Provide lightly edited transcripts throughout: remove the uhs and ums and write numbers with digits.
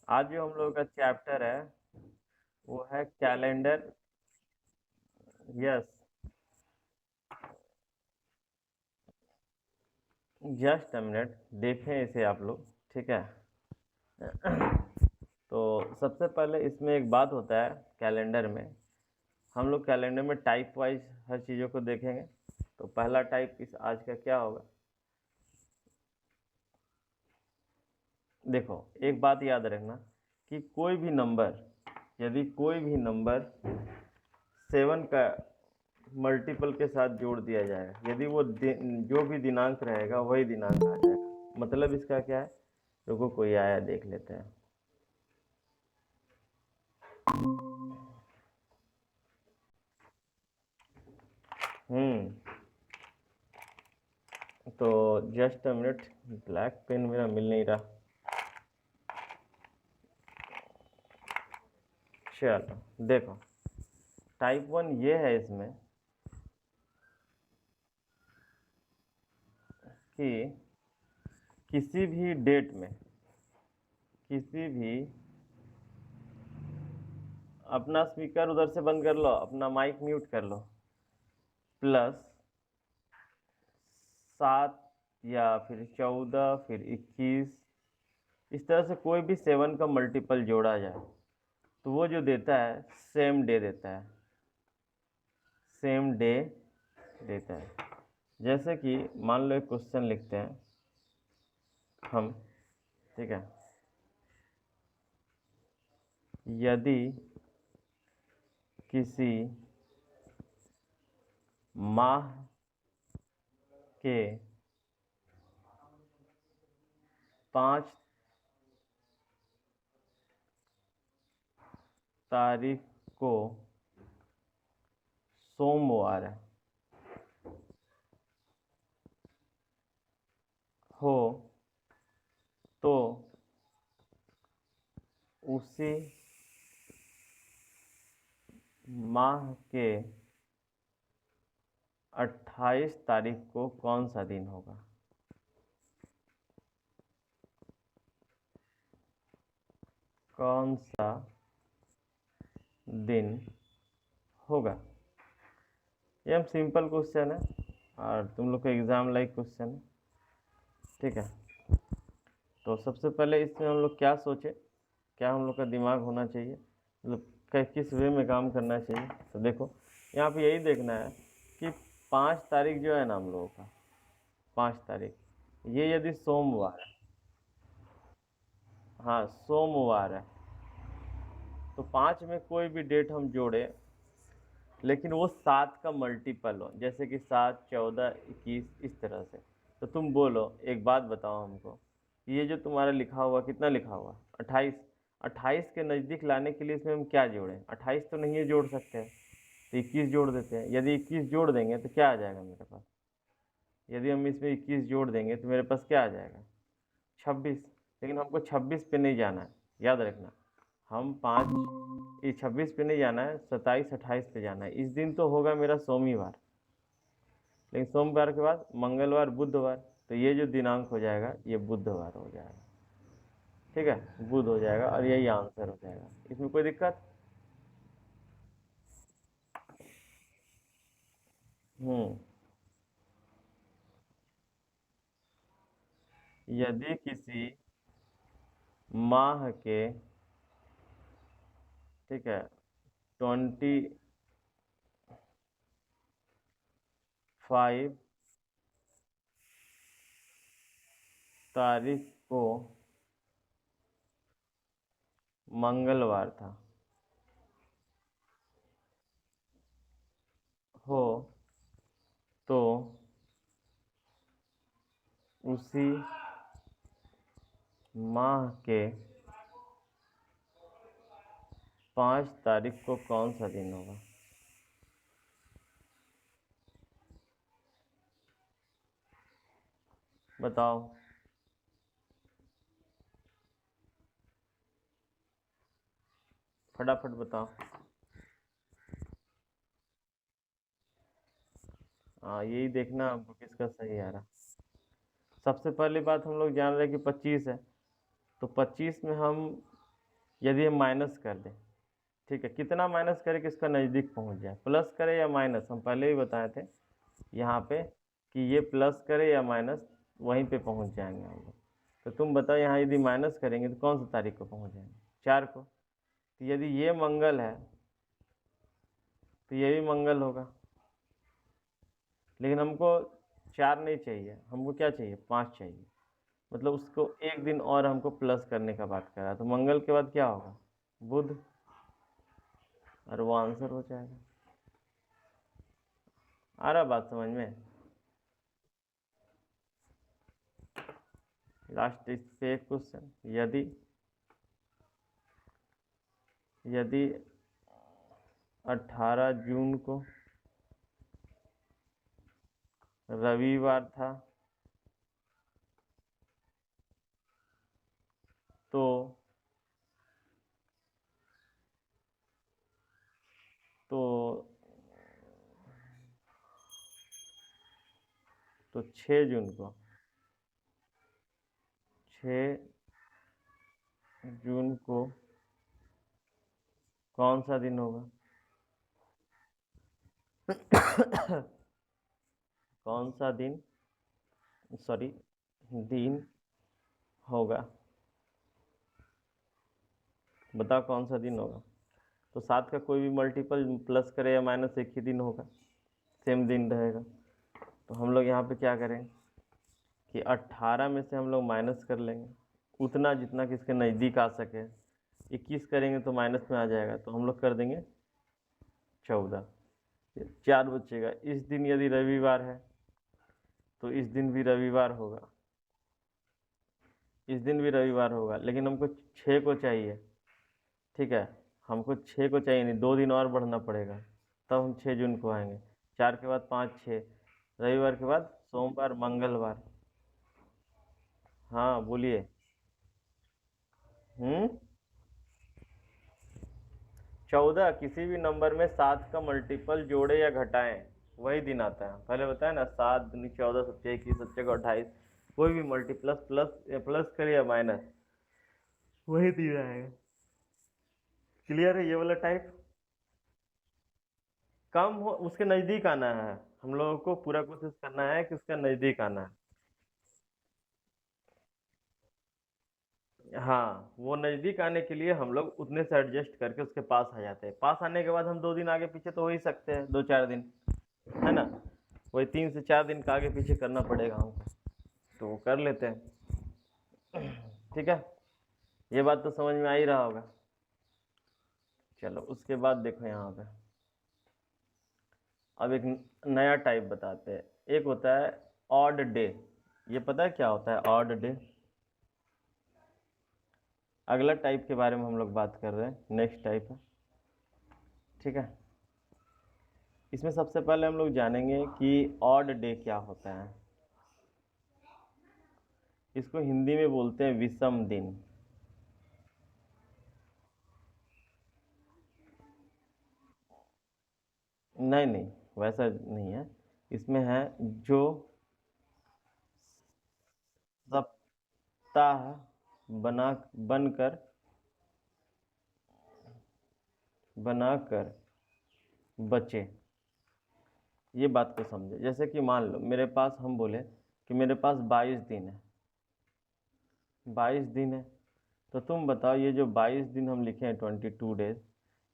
आज जो हम लोगों का चैप्टर है वो है calendar. Yes, just a minute, देखें इसे आप लोग। ठीक है। तो सबसे पहले इसमें एक बात होता है कैलेंडर में, हम लोग कैलेंडर में टाइप वाइज हर चीज़ों को देखेंगे। तो पहला टाइप इस आज का क्या होगा? देखो, एक बात याद रखना कि कोई भी नंबर, यदि कोई भी नंबर 7 का मल्टीपल के साथ जोड़ दिया जाएगा, यदि वो जो भी दिनांक रहेगा वही दिनांक आ जाएगा। मतलब इसका क्या है? रुको, कोई आया, देख लेते हैं। तो just a minute, black pen मेरा मिल नहीं रहा। चलो देखो, टाइप 1 ये है इसमें कि किसी भी डेट में, किसी भी, अपना स्पीकर उधर से बंद कर लो, अपना माइक म्यूट कर लो, प्लस 7 या फिर 14 फिर 21, इस तरह से कोई भी 7 का मल्टीपल जोड़ा जाए तो वो जो देता है सेम डे देता है, सेम डे देता है। जैसे कि मान लो एक क्वेश्चन लिखते हैं हम, ठीक है। यदि किसी माह के 5 तारीख को सोमवार हो तो उसी माह के 28 तारीख को कौन सा दिन होगा? कौन सा दिन होगा? ये हम सिंपल क्वेश्चन है और तुम लोग का एग्जाम लाइक क्वेश्चन है, ठीक है। तो सबसे पहले इसमें हम लोग क्या सोचे, क्या हम लोग का दिमाग होना चाहिए, मतलब किस वे में काम करना चाहिए। तो देखो, यहाँ पे यही देखना है कि 5 तारीख जो है ना हम लोगों का, 5 तारीख, ये यदि सोमवार है, हाँ सोमवार है, तो 5 में कोई भी डेट हम जोड़े लेकिन वो 7 का मल्टीपल हो, जैसे कि 7, 14, 21, इस तरह से। तो तुम बोलो, एक बात बताओ हमको, ये जो तुम्हारा लिखा हुआ कितना लिखा हुआ? 28। 28 के नज़दीक लाने के लिए इसमें हम क्या जोड़ें? 28 तो नहीं है जोड़ सकते हैं, तो 21 जोड़ देते हैं। यदि 21 जोड़ देंगे तो क्या आ जाएगा मेरे पास? यदि हम इसमें 21 जोड़ देंगे तो मेरे पास क्या आ जाएगा? 26। लेकिन हमको 26 पे नहीं जाना है, याद रखना। हम 5 ये 26 पे नहीं जाना है, 27, 28 पे जाना है। इस दिन तो होगा मेरा सोमवार, लेकिन सोमवार के बाद मंगलवार, बुधवार, तो ये जो दिनांक हो जाएगा ये बुधवार हो जाएगा, ठीक है, बुध हो जाएगा और यही आंसर हो जाएगा। इसमें कोई दिक्कत? हम्म। यदि किसी माह के, ठीक है, 25 तारीख को मंगलवार था, हो तो उसी माह के 5 तारीख को कौन सा दिन होगा? बताओ। फटाफट बताओ। हाँ, यही देखना हमको किसका सही आ रहा। सबसे पहली बात हम लोग जान रहे हैं कि 25 है, तो 25 में हम यदि हम माइनस कर दें, ठीक है, कितना माइनस करें कि इसका नज़दीक पहुंच जाए, प्लस करें या माइनस, हम पहले ही बताए थे यहाँ पे कि ये प्लस करे या माइनस वहीं पे पहुंच जाएंगे हम लोग। तो तुम बताओ यहाँ यदि माइनस करेंगे तो कौन सी तारीख को पहुंच जाएंगे? 4 को। तो यदि ये मंगल है तो ये भी मंगल होगा, लेकिन हमको 4 नहीं चाहिए, हमको क्या चाहिए? 5 चाहिए। मतलब उसको एक दिन और हमको प्लस करने का बात कर रहा है। तो मंगल के बाद क्या होगा? बुध, और वो आंसर हो जाएगा। आ रहा बात समझ में? लास्ट इस पे एक क्वेश्चन, यदि 18 जून को रविवार था तो 6 जून को कौन सा दिन होगा? कौन सा दिन होगा? बताओ कौन सा दिन होगा? तो 7 का कोई भी मल्टीपल प्लस करे या माइनस एक ही दिन होगा, सेम दिन रहेगा। तो हम लोग यहाँ पे क्या करें कि 18 में से हम लोग माइनस कर लेंगे उतना जितना कि इसके नज़दीक आ सके। 21 करेंगे तो माइनस में आ जाएगा, तो हम लोग कर देंगे 14। 4 बचेगा। इस दिन यदि रविवार है तो इस दिन भी रविवार होगा, इस दिन भी रविवार होगा, लेकिन हमको 6 को चाहिए, ठीक है, हमको 6 को चाहिए नहीं, 2 दिन और बढ़ना पड़ेगा, तब हम 6 जून को आएंगे। 4 के बाद 5, 6, रविवार के बाद सोमवार, मंगलवार। हाँ बोलिए। 14 किसी भी नंबर में 7 का मल्टीपल जोड़े या घटाएं वही दिन आता है। पहले बताया ना, 7 दूनी 14, 7 21, 7 28, कोई भी मल्टीप्लस प्लस या प्लस करे या माइनस वही दिन आएगा। क्लियर है ये वाला टाइप? कम हो उसके नज़दीक आना है, हम लोगों को पूरा कोशिश करना है कि उसका नज़दीक आना है। हाँ, वो नज़दीक आने के लिए हम लोग उतने से एडजस्ट करके उसके पास आ जाते हैं। पास आने के बाद हम 2 दिन आगे पीछे तो हो ही सकते हैं, 2-4 दिन, है ना? वही 3 से 4 दिन का आगे पीछे करना पड़ेगा हमको, तो वो कर लेते हैं। ठीक है, ये बात तो समझ में आ ही रहा होगा। चलो उसके बाद देखो यहाँ पे अब एक नया टाइप बताते हैं। एक होता है ऑड डे। ये पता है क्या होता है ऑड डे? अगला टाइप के बारे में हम लोग बात कर रहे हैं, नेक्स्ट टाइप है, ठीक है। इसमें सबसे पहले हम लोग जानेंगे कि ऑड डे क्या होता है। इसको हिंदी में बोलते हैं विषम दिन। नहीं नहीं, वैसा नहीं है। इसमें है जो सप्ताह बना बनकर बनाकर बचे। ये बात को समझे। जैसे कि मान लो मेरे पास, हम बोले कि मेरे पास 22 दिन है, 22 दिन है, तो तुम बताओ ये जो 22 दिन हम लिखे हैं 22 डेज,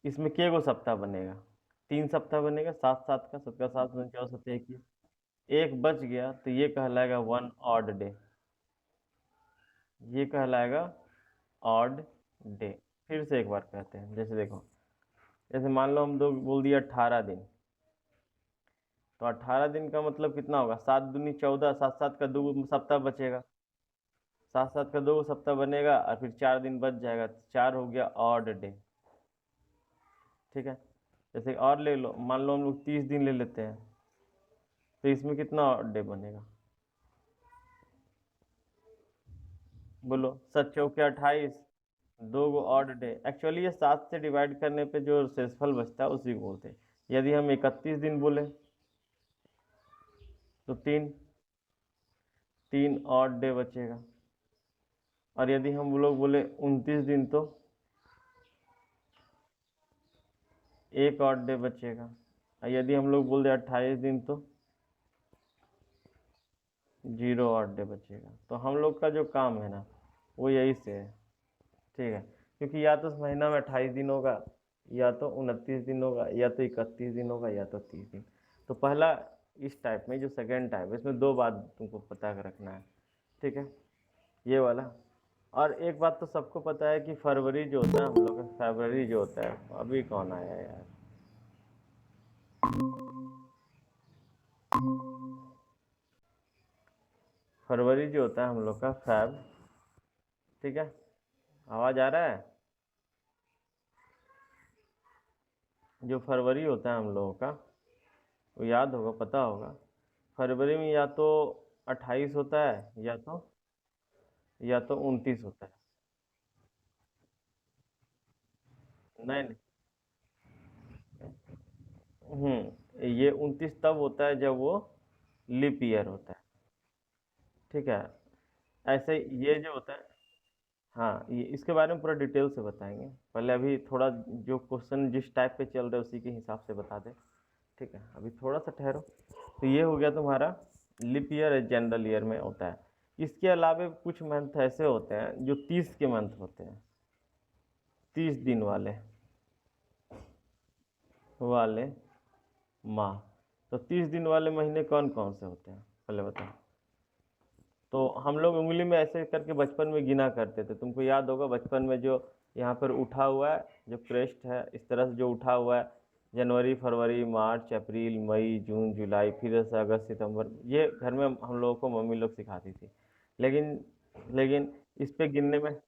इसमें के गो सप्ताह बनेगा? 3 सप्ताह बनेगा, 7 7 का, 7 का 7, 14, 7, 21, एक बच गया तो ये कहलाएगा वन ऑड डे, ये कहलाएगा ऑड डे। फिर से एक बार कहते हैं, जैसे देखो, जैसे मान लो हम दो बोल दिया 18 दिन, तो 18 दिन का मतलब कितना होगा? 7 दूनी 14, 7 7 का 2 सप्ताह बचेगा, 7 7 का 2 सप्ताह बनेगा, और फिर 4 दिन बच जाएगा, 4 हो गया ऑड डे, ठीक है। जैसे और ले लो, मान लो हम लोग 30 दिन ले लेते हैं, तो इसमें कितना ऑड डे बनेगा? बोलो, 7 चौके 28, 2 गो ऑड डे। एक्चुअली ये 7 से डिवाइड करने पे जो शेषफल बचता है उसी को बोलते हैं। यदि हम 31 दिन बोले तो 3 ऑड डे बचेगा, और यदि हम लोग बोले 29 दिन तो एक ऑड डे बचेगा। और यदि हम लोग बोल दे 28 दिन तो 0 ऑड डे बचेगा। तो हम लोग का जो काम है ना वो यही से है, ठीक है, क्योंकि या तो इस महीना में 28 दिन होगा, या तो 29 दिन होगा, या तो 31 दिन होगा, या तो 30 दिन। तो पहला इस टाइप में, जो सेकेंड टाइप है, इसमें दो बात तुमको पता कर रखना है, ठीक है, ये वाला। और एक बात तो सबको पता है कि फरवरी जो होता है हम लोग का, फरवरी जो होता है, अभी कौन आया यार, फरवरी जो होता है हम लोग का फैब, ठीक है, आवाज आ रहा है? जो फरवरी होता है हम लोगों का, वो याद होगा, पता होगा, फरवरी में या तो 28 होता है, या तो 29 होता है। नहीं, ये 29 तब होता है जब वो लीप ईयर होता है, ठीक है। ऐसे ये जो होता है, हाँ, ये इसके बारे में पूरा डिटेल से बताएंगे, पहले अभी थोड़ा जो क्वेश्चन जिस टाइप पे चल रहे हैं उसी के हिसाब से बता दे, ठीक है, अभी थोड़ा सा ठहरो। तो ये हो गया तुम्हारा लिप ईयर, जनरल ईयर में होता है। इसके अलावा कुछ मंथ ऐसे होते हैं जो 30 के मंथ होते हैं, 30 दिन वाले वाले माह। तो 30 दिन वाले महीने कौन कौन से होते हैं पहले बताओ। तो हम लोग उंगली में ऐसे करके बचपन में गिना करते थे, तुमको याद होगा बचपन में जो यहाँ पर उठा हुआ है, जो क्रेस्ट है इस तरह से जो उठा हुआ है, जनवरी फरवरी मार्च अप्रैल मई जून जुलाई, फिर से अगस्त सितंबर, ये घर में हम लोगों को मम्मी लोग सिखाती थी। लेकिन लेकिन इस पे गिनने में,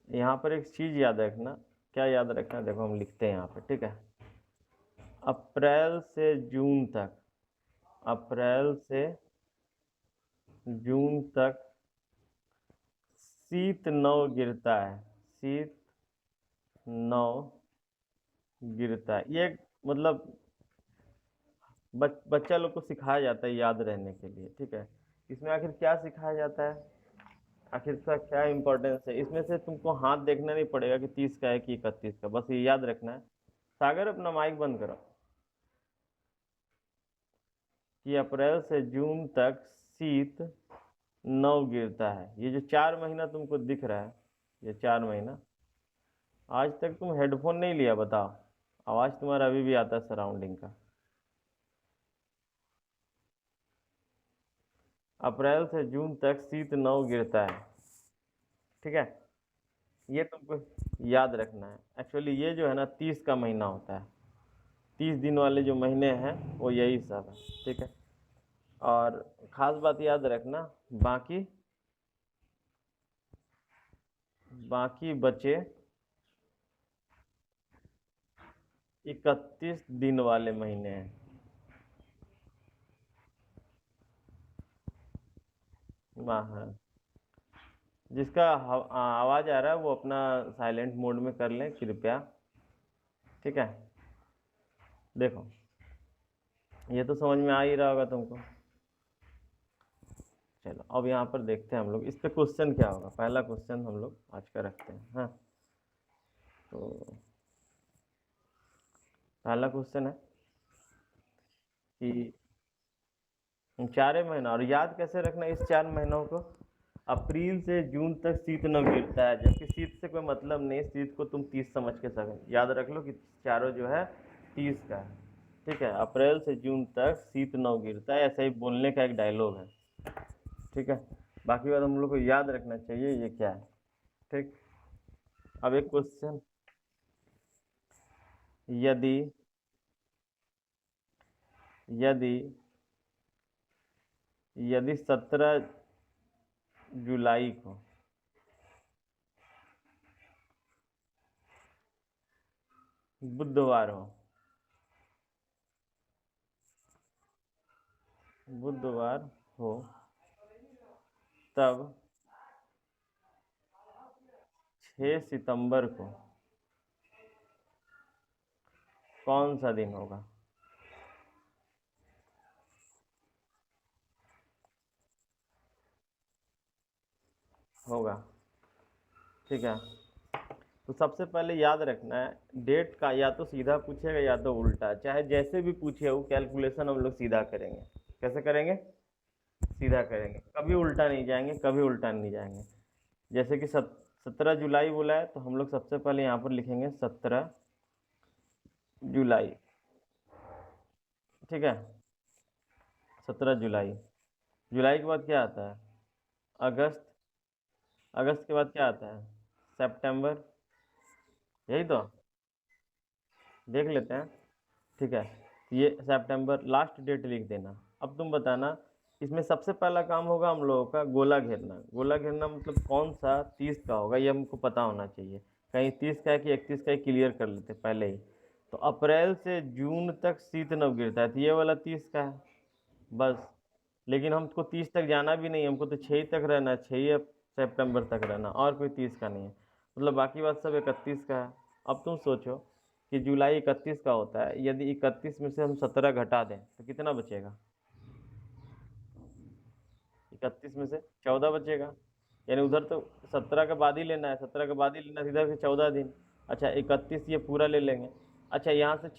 यहाँ पर एक चीज़ याद रखना। क्या याद रखना, देखो हम लिखते हैं यहाँ पर, ठीक है, अप्रैल से जून तक, अप्रैल से जून तक शीत नौ गिरता है, शीत नौ गिरता है। ये मतलब बच्चा लोग को सिखाया जाता है याद रहने के लिए, ठीक है। इसमें आखिर क्या सिखाया जाता है, आखिर इसका क्या इंपॉर्टेंस है, इसमें से तुमको हाथ देखना नहीं पड़ेगा कि 30 का है कि 31 का, बस ये याद रखना है। सागर अपना माइक बंद करो। कि अप्रैल से जून तक शीत नौ गिरता है। ये जो 4 महीना तुमको दिख रहा है, ये 4 महीना, आज तक तुम हेडफोन नहीं लिया बताओ, आवाज तुम्हारा अभी भी आता है सराउंडिंग का। अप्रैल से जून तक शीत नौ गिरता है, ठीक है, ये तुमको याद रखना है। एक्चुअली ये जो है ना 30 का महीना होता है, 30 दिन वाले जो महीने हैं वो यही सब है, ठीक है। और खास बात याद रखना, बाकी बाकी बचे 31 दिन वाले महीने हैं। वाह हाँ। जिसका आवाज आ रहा है वो अपना साइलेंट मोड में कर लें कृपया, ठीक है। देखो, ये तो समझ में आ ही रहा होगा तुमको। चलो अब यहाँ पर देखते हैं हम लोग इस पे क्वेश्चन क्या होगा। पहला क्वेश्चन हम लोग आज का रखते हैं, हाँ। तो पहला क्वेश्चन है कि 4 महीना, और याद कैसे रखना इस 4 महीनों को, अप्रैल से जून तक शीत न गिरता है, जबकि शीत से कोई मतलब नहीं, शीत को तुम 30 समझ के सके याद रख लो कि चारों जो है 30 का है, ठीक है। अप्रैल से जून तक शीत न गिरता है, ऐसा ही बोलने का एक डायलॉग है, ठीक है। बाकी बात हम लोग को याद रखना चाहिए ये क्या है, ठीक। अब एक क्वेश्चन, यदि यदि यदि 17 जुलाई को बुधवार हो, बुधवार हो, तब 6 सितंबर को कौन सा दिन होगा? होगा, ठीक है। तो सबसे पहले याद रखना है, डेट का या तो सीधा पूछेगा या तो उल्टा, चाहे जैसे भी पूछे वो कैलकुलेशन हम लोग सीधा करेंगे। कैसे करेंगे? सीधा करेंगे, कभी उल्टा नहीं जाएंगे, कभी उल्टा नहीं जाएंगे। जैसे कि 17 जुलाई बोला है तो हम लोग सबसे पहले यहाँ पर लिखेंगे 17 जुलाई। ठीक है, 17 जुलाई। जुलाई के बाद क्या आता है? अगस्त। अगस्त के बाद क्या आता है? सितंबर। यही तो देख लेते हैं। ठीक है, ये सितंबर लास्ट डेट लिख देना। अब तुम बताना, इसमें सबसे पहला काम होगा हम लोगों का गोला घेरना। गोला घेरना मतलब कौन सा 30 का होगा ये हमको पता होना चाहिए। कहीं 30 का है कि 31 का है क्लियर कर लेते पहले ही। तो अप्रैल से जून तक शीत नव गिरता है, तो ये वाला 30 का है बस। लेकिन हमको 30 तक जाना भी नहीं, हमको तो 6 तक रहना है, 6 सितंबर तक रहना, और कोई 30 का नहीं है। मतलब बाकी बात सब 31 का है। अब तुम सोचो कि जुलाई 31 का होता है, यदि 31 में से हम 17 घटा दें तो कितना बचेगा? 31 में से 14 बचेगा। यानी उधर तो 17 के बाद ही लेना है, 17 के बाद ही लेना है, इधर फिर 14 दिन। अच्छा, 31 ये पूरा ले लेंगे। अच्छा, यहाँ से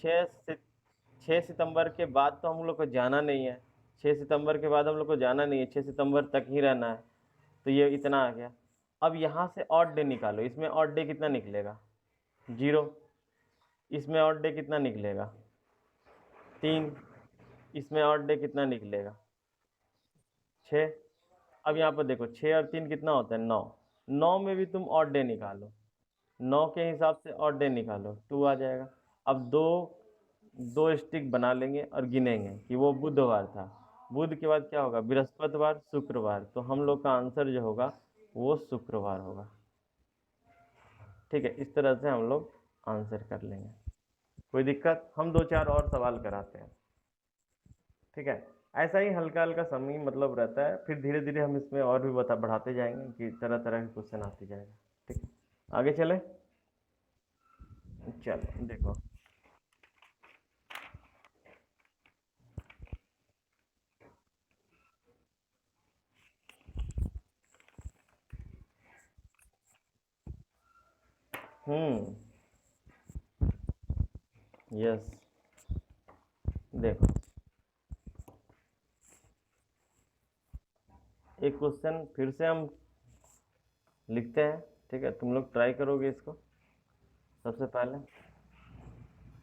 6 सितंबर के बाद तो हम लोग को जाना नहीं है। 6 सितंबर के बाद हम लोग को जाना नहीं है, 6 सितंबर तक ही रहना है। तो ये इतना आ गया। अब यहाँ से ऑड डे निकालो, इसमें ऑड डे कितना निकलेगा? 0। इसमें ऑड डे कितना निकलेगा? 3। इसमें ऑड डे कितना निकलेगा? 6। अब यहाँ पर देखो, 6 और 3 कितना होता है? 9। 9 में भी तुम ऑड डे निकालो, 9 के हिसाब से ऑड डे निकालो, 2 आ जाएगा। अब दो दो स्टिक बना लेंगे और गिनेंगे कि वो बुधवार था। बुध के बाद क्या होगा? बृहस्पतिवार, शुक्रवार। तो हम लोग का आंसर जो होगा वो शुक्रवार होगा। ठीक है, इस तरह से हम लोग आंसर कर लेंगे। कोई दिक्कत? हम दो चार और सवाल कराते हैं। ठीक है, ऐसा ही हल्का हल्का समय मतलब रहता है, फिर धीरे धीरे हम इसमें और भी बता बढ़ाते जाएंगे कि तरह तरह के क्वेश्चन आते जाएगा। ठीक है, आगे चले। चलो देखो। हम्म। यस। देखो, एक क्वेश्चन फिर से हम लिखते हैं। ठीक है, तुम लोग ट्राई करोगे इसको सबसे पहले।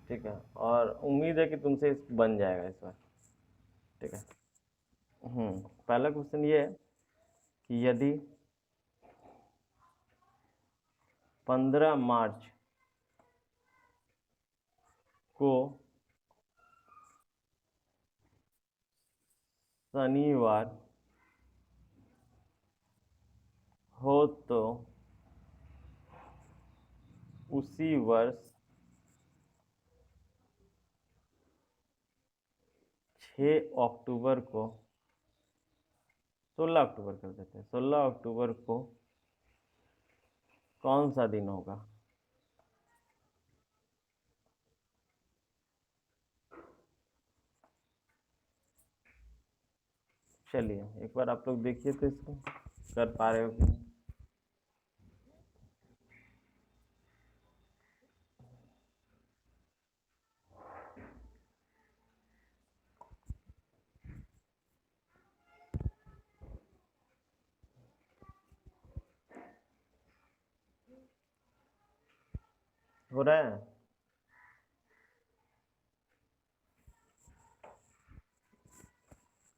ठीक है, और उम्मीद है कि तुमसे इस बन जाएगा इस बार। ठीक है। पहला क्वेश्चन ये है कि यदि 15 मार्च को शनिवार हो तो उसी वर्ष 6 अक्टूबर को, 16 अक्टूबर कर देते हैं, 16 अक्टूबर को कौन सा दिन होगा? चलिए एक बार आप लोग देखिए तो इसको कर पा रहे हो कि नहीं। हो रहा है?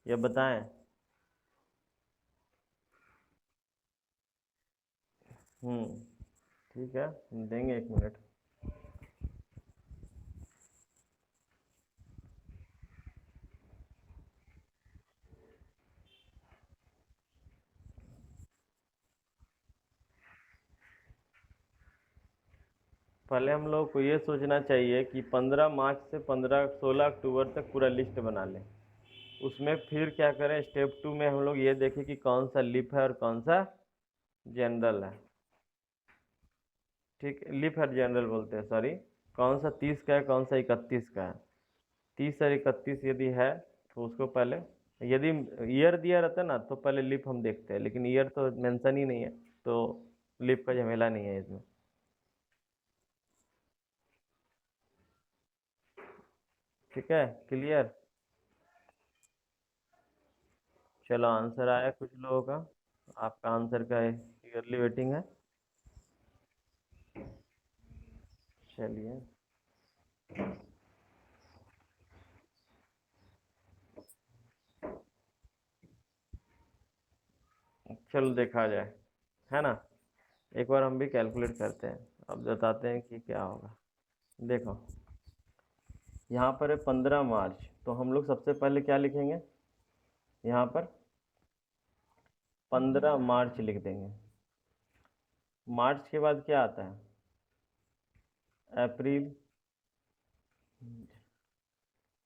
या बताएं? हम्म। ठीक है, हम देंगे 1 मिनट। पहले हम लोग को ये सोचना चाहिए कि 15 मार्च से 16 अक्टूबर तक पूरा लिस्ट बना लें। उसमें फिर क्या करें, स्टेप 2 में हम लोग ये देखें कि कौन सा लीप है और कौन सा जनरल है। ठीक, लीप है जनरल बोलते हैं, सॉरी। कौन सा 30 का है, कौन सा 31 का है। 30 और 31 यदि है तो उसको पहले, यदि ईयर दिया रहता है ना तो पहले लीप हम देखते हैं, लेकिन ईयर तो मेंशन ही नहीं है, तो लीप का झमेला नहीं है इसमें। ठीक है, क्लियर। चलो आंसर आया कुछ लोगों का, आपका आंसर का ईगरली वेटिंग है। चलिए, चलो देखा जाए, है ना। एक बार हम भी कैलकुलेट करते हैं, अब बताते हैं कि क्या होगा। देखो, यहाँ पर है 15 मार्च, तो हम लोग सबसे पहले क्या लिखेंगे, यहाँ पर 15 मार्च लिख देंगे। मार्च के बाद क्या आता है, अप्रैल,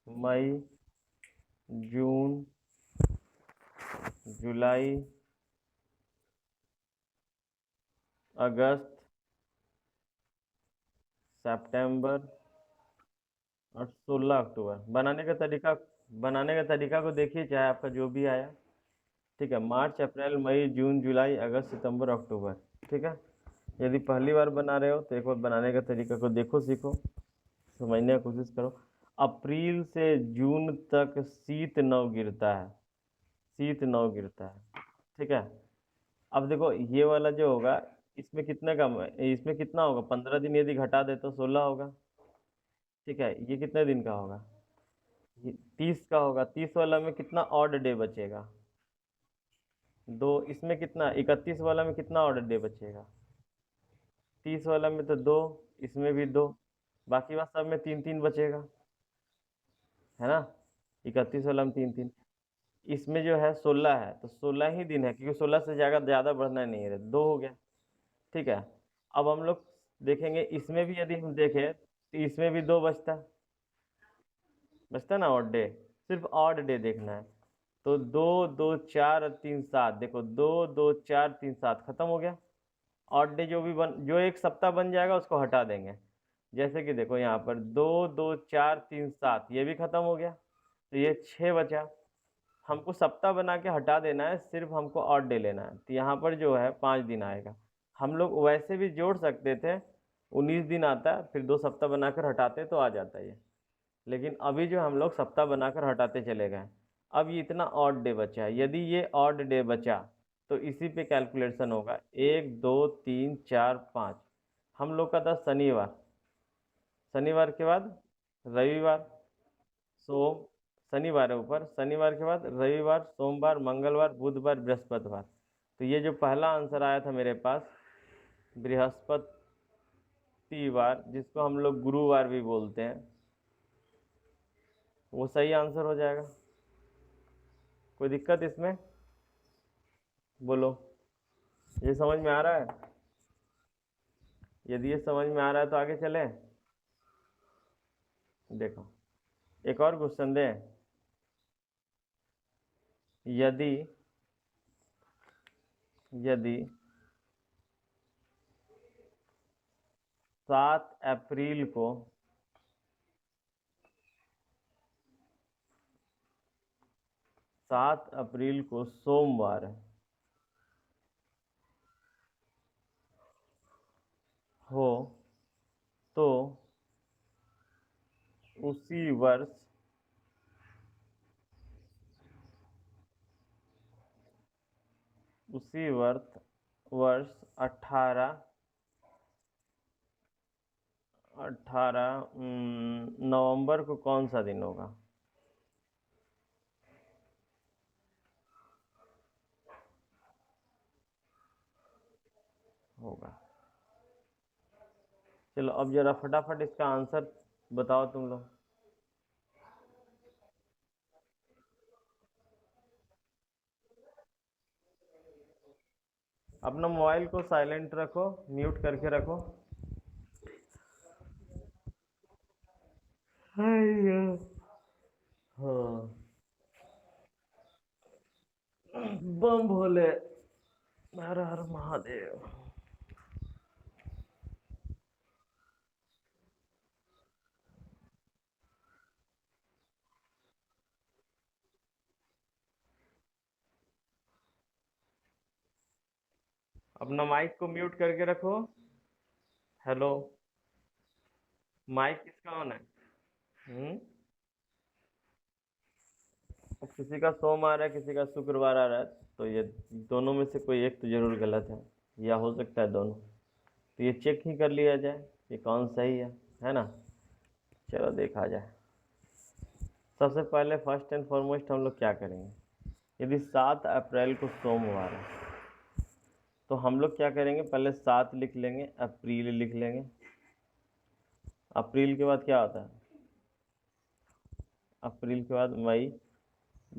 मई, जून, जुलाई, अगस्त, सितंबर और 16 अक्टूबर। बनाने का तरीका को देखिए, चाहे आपका जो भी आया। ठीक है, मार्च, अप्रैल, मई, जून, जुलाई, अगस्त, सितंबर, अक्टूबर। ठीक है, यदि पहली बार बना रहे हो तो एक बार बनाने का तरीका को देखो, सीखो, समझने की कोशिश करो। अप्रैल से जून तक शीत नव गिरता है, शीत नव गिरता है। ठीक है, अब देखो ये वाला जो होगा, इसमें कितना कम है, इसमें कितना होगा, 15 दिन यदि घटा दे तो 16 होगा। ठीक है, ये कितने दिन का होगा, ये 30 का होगा। 30 वाला में कितना ऑड डे बचेगा, दो। इसमें कितना, 31 वाला में कितना ऑड डे बचेगा, 30 वाला में तो दो, इसमें भी दो, बाकी बात सब में तीन तीन बचेगा, है ना। 31 वाला में तीन तीन, इसमें जो है 16 है, तो 16 ही दिन है, क्योंकि 16 से ज़्यादा ज़्यादा बढ़ना नहीं है, दो हो गया। ठीक है, अब हम लोग देखेंगे, इसमें भी यदि हम देखें तो इसमें भी दो बचता, बचता ना ऑड डे, सिर्फ ऑड डे देखना है। तो दो, दो चार और तीन सात, देखो दो, दो चार तीन सात, खत्म हो गया। ऑड डे जो एक सप्ताह बन जाएगा उसको हटा देंगे। जैसे कि देखो यहाँ पर दो, दो चार तीन सात, ये भी खत्म हो गया, तो ये 6 बचा। हमको सप्ताह बना के हटा देना है, सिर्फ हमको ऑड डे लेना है, तो यहाँ पर जो है 5 दिन आएगा। हम लोग वैसे भी जोड़ सकते थे, 19 दिन आता है, फिर 2 सप्ताह बनाकर हटाते तो आ जाता है ये। लेकिन अभी जो हम लोग सप्ताह बनाकर हटाते चले गए, अब ये इतना ऑड डे बचा है, यदि ये ऑड डे बचा तो इसी पे कैलकुलेशन होगा, 1 2 3 4 5। हम लोग का था शनिवार, शनिवार के बाद रविवार, सोम, शनिवार है ऊपर, शनिवार के बाद रविवार, सोमवार, मंगलवार, बुधवार, बृहस्पतिवार। तो ये जो पहला आंसर आया था मेरे पास, बृहस्पतिवार, जिसको हम लोग गुरुवार भी बोलते हैं, वो सही आंसर हो जाएगा। कोई दिक्कत इसमें, बोलो। ये समझ में आ रहा है, यदि ये समझ में आ रहा है तो आगे चलें। देखो, एक और क्वेश्चन दें। यदि यदि 7 अप्रैल को 7 अप्रैल को सोमवार हो, तो उसी वर्ष उसी वर्ष वर्ष 18 नवंबर को कौन सा दिन होगा। होगा, चलो अब जरा फटाफट इसका आंसर बताओ तुम लोग। अपना मोबाइल को साइलेंट रखो, म्यूट करके रखो। हाय, हाँ, बम भोले, हर हर महादेव। अपना माइक को म्यूट करके रखो। हेलो, माइक किसका ऑन है। हम्म, अब किसी का सोम आ रहा है, किसी का शुक्रवार आ रहा है, तो ये दोनों में से कोई एक तो जरूर गलत है, या हो सकता है दोनों। तो ये चेक ही कर लिया जाए कि कौन सही है ना। चलो देखा जाए। सबसे पहले फर्स्ट एंड फॉरमोस्ट हम लोग क्या करेंगे, यदि 7 अप्रैल को सोमवार है तो हम लोग क्या करेंगे, पहले 7 लिख लेंगे, अप्रैल लिख लेंगे। अप्रैल के बाद क्या होता है, अप्रैल के बाद मई,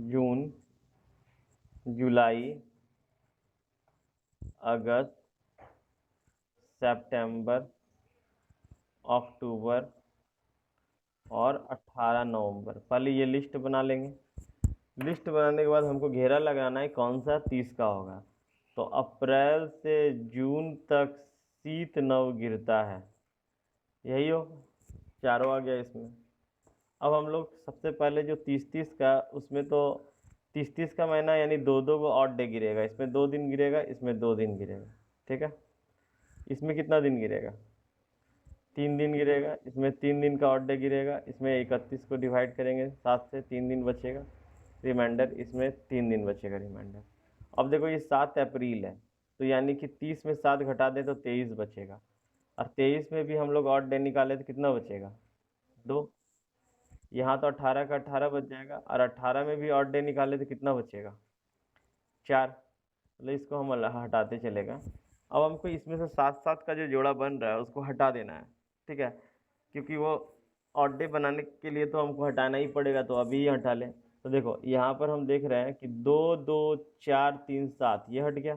जून, जुलाई, अगस्त, सितंबर, अक्टूबर और 18 नवंबर। पहले ये लिस्ट बना लेंगे। लिस्ट बनाने के बाद हमको घेरा लगाना है कौन सा 30 का होगा। तो अप्रैल से जून तक शीत नव गिरता है, यही हो, चारों आ गया इसमें। अब हम लोग सबसे पहले जो 30-30 का, उसमें तो 30-30 का महीना यानी 2-2 को ऑड डे गिरेगा, इसमें 2 दिन गिरेगा, इसमें 2 दिन गिरेगा, ठीक है। इसमें कितना दिन गिरेगा, 3 दिन गिरेगा, इसमें 3 दिन का ऑड डे गिरेगा, इसमें 31 को डिवाइड करेंगे 7 से, 3 दिन बचेगा रिमाइंडर, इसमें 3 दिन बचेगा रिमाइंडर। अब देखो ये 7 अप्रैल है, तो यानी कि 30 में 7 घटा दें तो 23 बचेगा, और 23 में भी हम लोग ऑड डे निकाले तो कितना बचेगा, 2। यहाँ तो 18 का 18 बच जाएगा, और 18 में भी ऑड डे निकाले तो कितना बचेगा, 4। मतलब इसको हम हटाते चलेगा। अब हमको इसमें से 7-7 का जो जोड़ा बन रहा है उसको हटा देना है, ठीक है, क्योंकि वो ऑड डे बनाने के लिए तो हमको हटाना ही पड़ेगा, तो अभी ही हटा लें। तो देखो यहाँ पर हम देख रहे हैं कि 2 2 4 3 7 ये हट गया,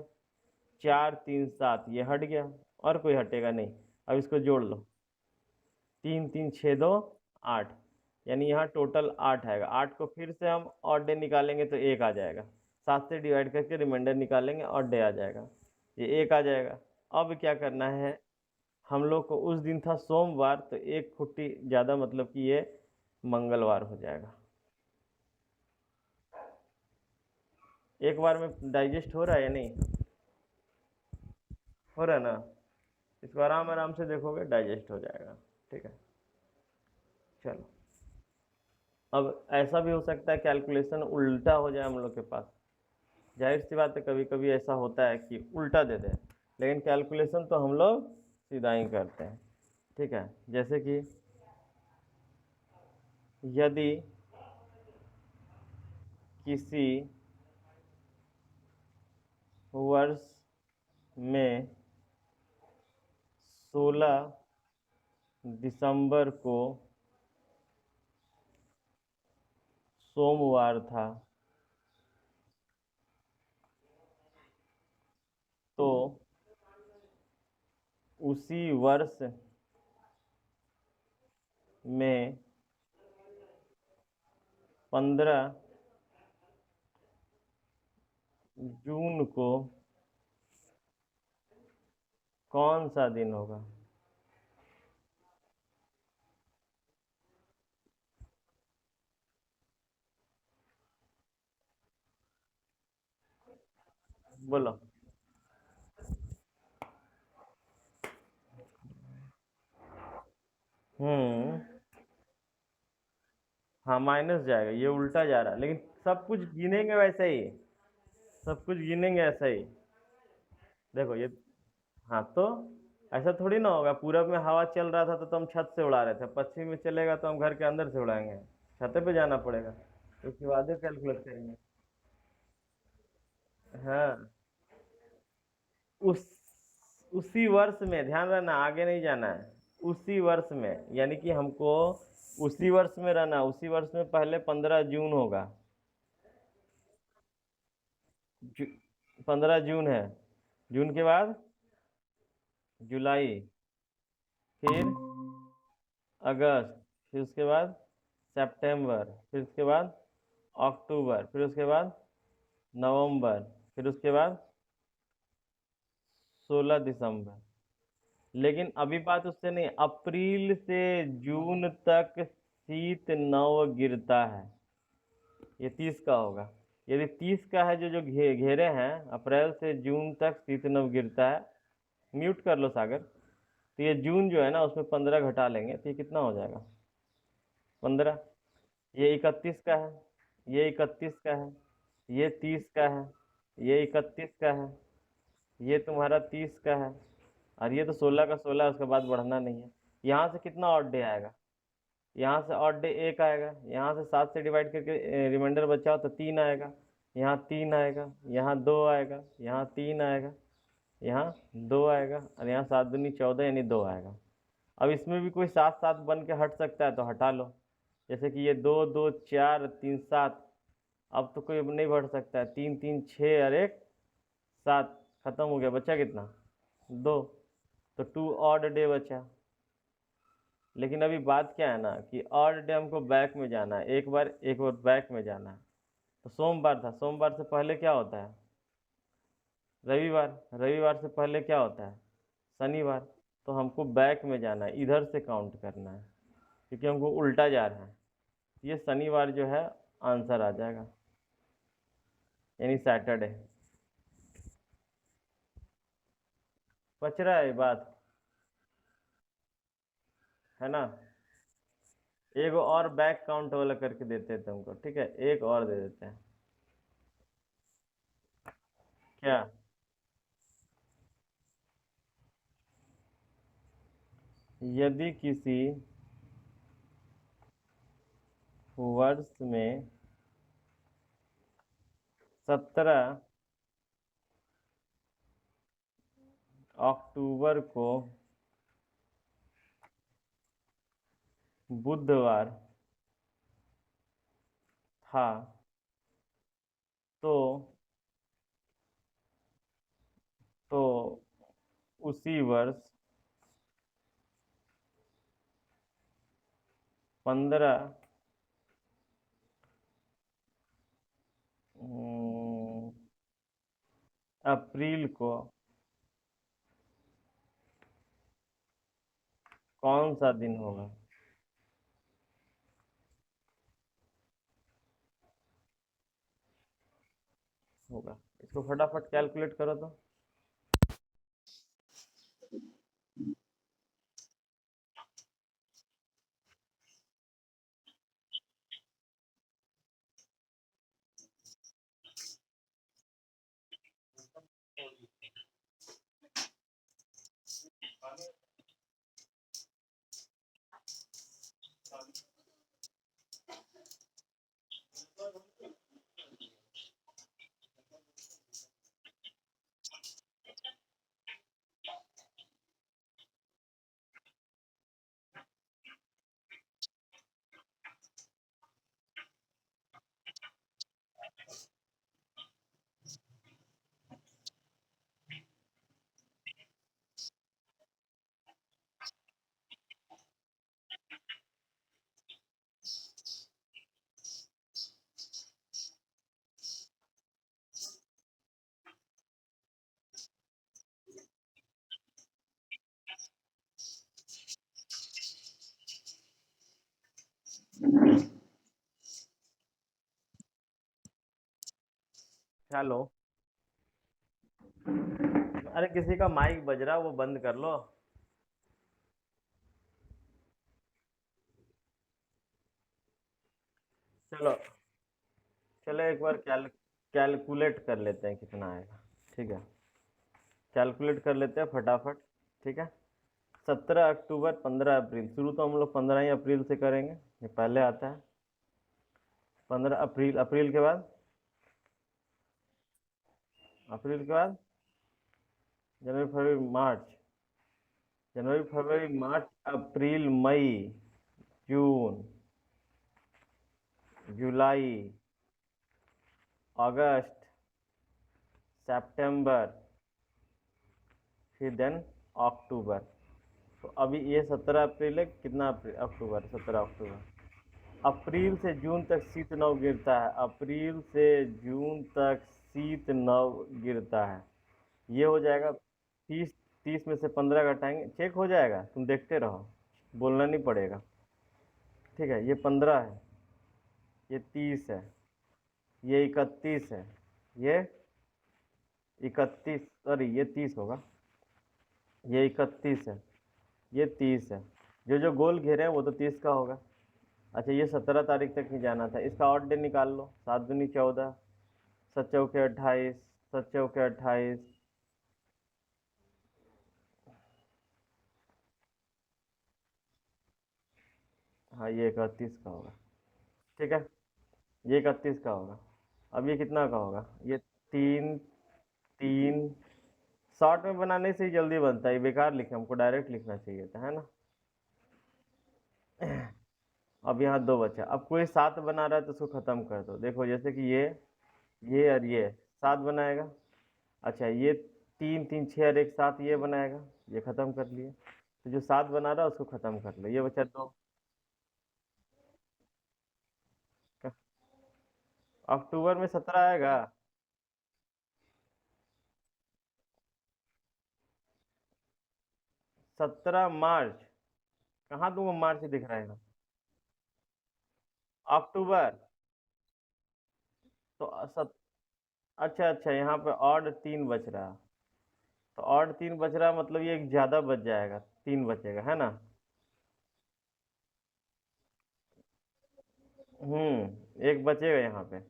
4 3 7 ये हट गया, और कोई हटेगा नहीं। अब इसको जोड़ लो, 3 3 6 2 8, यानी यहाँ टोटल 8 आएगा। 8 को फिर से हम ऑड डे निकालेंगे तो 1 आ जाएगा, 7 से डिवाइड करके रिमाइंडर निकालेंगे, ऑड डे आ जाएगा, ये 1 आ जाएगा। अब क्या करना है हम लोग को, उस दिन था सोमवार, तो एक खुट्टी ज़्यादा, मतलब कि ये मंगलवार हो जाएगा। एक बार में डाइजेस्ट हो रहा है या नहीं हो रहा है ना, इसको आराम आराम से देखोगे डाइजेस्ट हो जाएगा, ठीक है। चलो, अब ऐसा भी हो सकता है कैलकुलेशन उल्टा हो जाए हम लोग के पास, जाहिर सी बात है कभी कभी ऐसा होता है कि उल्टा दे दें, लेकिन कैलकुलेशन तो हम लोग सीधा ही करते हैं, ठीक है। जैसे कि यदि किसी वर्ष में 16 दिसंबर को सोमवार था, तो उसी वर्ष में 15 जून को कौन सा दिन होगा। बोलो। हम्म, हाँ माइनस जाएगा, ये उल्टा जा रहा है, लेकिन सब कुछ गिनेंगे वैसे ही, सब कुछ गिनेंगे ऐसा ही। देखो ये, हाँ तो ऐसा थोड़ी ना होगा, पूरब में हवा चल रहा था तो तुम छत से उड़ा रहे थे, पश्चिम में चलेगा तो हम घर के अंदर से उड़ाएंगे, छत पे जाना पड़ेगा, उसके बाद ही कैलकुलेट करेंगे। हाँ, उस उसी वर्ष में, ध्यान रखना आगे नहीं जाना है, उसी वर्ष में, यानी कि हमको उसी वर्ष में रहना, उसी वर्ष में पहले 15 जून होगा, 15 जून है, जून के बाद जुलाई, फिर अगस्त, फिर उसके बाद सितंबर, फिर उसके बाद अक्टूबर, फिर उसके बाद नवंबर, फिर उसके बाद 16 दिसंबर। लेकिन अभी बात उससे नहीं, अप्रैल से जून तक शीत नव गिरता है, ये 30 का होगा। यदि 30 का है, जो जो घेरे हैं, अप्रैल से जून तक शीत नव गिरता है, म्यूट कर लो सागर। तो ये जून जो है ना, उसमें 15 घटा लेंगे तो ये कितना हो जाएगा, 15। ये 31 का है, ये 31 का है, ये 30 का है, ये 31 का है, ये तुम्हारा 30 का है, और ये तो 16 का 16 है, उसके बाद बढ़ना नहीं है। यहाँ से कितना ऑड डे आएगा? यहाँ से ऑड डे एक आएगा, यहाँ से 7 से डिवाइड करके रिमाइंडर बचाओ तो 3 आएगा, यहाँ 3 आएगा, यहाँ 2 आएगा, यहाँ 3 आएगा, यहाँ 2 आएगा, और यहाँ 7 दूनी 14 यानी 2 आएगा। अब इसमें भी कोई 7 7 बन के हट सकता है तो हटा लो, जैसे कि ये 2 2 4 3 7, अब तो कोई अब नहीं बढ़ सकता है, 3 3 6 और 1 7, खत्म हो गया, बचा कितना? 2। तो 2 ऑड डे बचा। लेकिन अभी बात क्या है ना कि ऑड डे हमको बैक में जाना है, एक बार बैक में जाना है। तो सोमवार था, सोमवार से पहले क्या होता है? रविवार, रविवार से पहले क्या होता है? शनिवार। तो हमको बैक में जाना है, इधर से काउंट करना है, क्योंकि हमको उल्टा जा रहा है। ये शनिवार जो है आंसर आ जाएगा, यानी सैटरडे। बच रहा है ये बात, है ना? एक और बैक काउंट वाला करके देते हैं तुमको, ठीक है, एक और दे देते हैं। क्या? यदि किसी वर्ष में 17 अक्टूबर को बुधवार था, तो तो उसी वर्ष 15 अप्रैल को कौन सा दिन होगा? होगा, इसको फटाफट कैलकुलेट करो तो। हेलो? अरे किसी का माइक बज रहा है, वो बंद कर लो। चलो, चलो एक बार कैलकुलेट कर लेते हैं कितना आएगा, ठीक है? कैलकुलेट कर लेते हैं फटाफट, ठीक है? 17 अक्टूबर 15 अप्रैल, शुरू तो हम लोग 15 ही अप्रैल से करेंगे, ये पहले आता है। 15 अप्रैल, अप्रैल के बाद, अप्रैल के बाद जनवरी फरवरी मार्च, जनवरी फरवरी मार्च अप्रैल मई जून जुलाई अगस्त सितंबर, फिर देन अक्टूबर। तो अभी ये 17 अप्रैल है, कितना अप्रैल अक्टूबर, 17 अक्टूबर। अप्रैल से जून तक शीत नव गिरता है, अप्रैल से जून तक शीत नव गिरता है। ये हो जाएगा 30, 30 में से 15 घटाएंगे, चेक हो जाएगा, तुम देखते रहो, बोलना नहीं पड़ेगा, ठीक है? ये 15 है, ये 30 है, ये 31 है, ये 31, सॉरी ये 30 होगा, ये 31 है, ये 30 है, जो जो गोल घेरे हैं वो तो 30 का होगा, अच्छा, ये 17 तारीख तक ही जाना था, इसका ऑड डे निकाल लो। 7 दूनी 14, 7 चौके 28, 7 चौके 28। हाँ, ये 31 का होगा। ठीक है, ये 31 का होगा। अब ये कितना का होगा? ये 3 3। शॉर्ट में बनाने से ही जल्दी बनता है, ये बेकार लिखे, हमको डायरेक्ट लिखना चाहिए था, है ना। अब यहाँ 2 बचा। अब कोई 7 बना रहा है तो उसको खत्म कर दो। देखो जैसे कि ये और ये 7 बनाएगा। अच्छा, ये 3 3 6 और 1 7 ये बनाएगा। ये खत्म कर लिए। तो जो 7 बना रहा है उसको खत्म कर लो, ये बचा 2। अक्टूबर में 17 आएगा। 17 मार्च। कहाँ तुमको मार्च दिख रहा है? अक्टूबर। तो अच्छा अच्छा, यहाँ पे ऑड 3 बच रहा। तो ऑड 3 बच रहा मतलब ये एक ज्यादा बच जाएगा, 3 बचेगा, है ना। एक बचेगा यहाँ पे।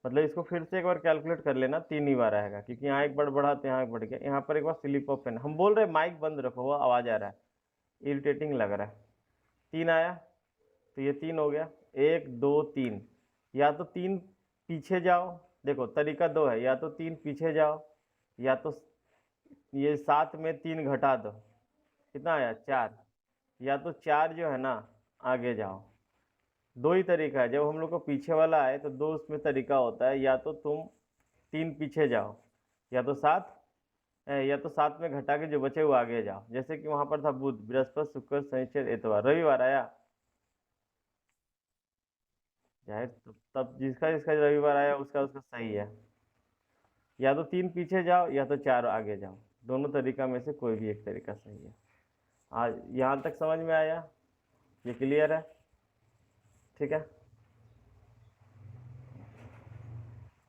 मतलब इसको फिर से एक बार कैलकुलेट कर लेना, 3 ही बार आएगा, क्योंकि यहाँ एक बार बढ़ा तो यहाँ एक बढ़ गया। यहाँ पर एक बार स्लिप ऑफ पेन, हम बोल रहे हैं माइक बंद रखो, वो आवाज आ रहा है, इरिटेटिंग लग रहा है। 3 आया, तो ये 3 हो गया। 1 2 3। या तो 3 पीछे जाओ। देखो तरीका 2 है, या तो 3 पीछे जाओ, या तो ये 7 में 3 घटा दो। कितना आया? 4। या तो 4 जो है ना, आगे जाओ। दो ही तरीका है, जब हम लोग को पीछे वाला आए तो दो उसमें तरीका होता है। या तो तुम 3 पीछे जाओ, या तो 7, या तो 7 में घटा के जो बचे वो आगे जाओ। जैसे कि वहां पर था बुध, बृहस्पति, शुक्र, शनिचर, इतवार, रविवार आया। जाहिर, तब जिसका जिसका रविवार आया उसका उसका सही है। या तो 3 पीछे जाओ, या तो 4 आगे जाओ। दोनों तरीका में से कोई भी एक तरीका सही है। आज यहाँ तक समझ में आया? ये क्लियर है? ठीक है।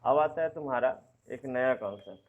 अब आता है तुम्हारा एक नया कॉन्सेप्ट।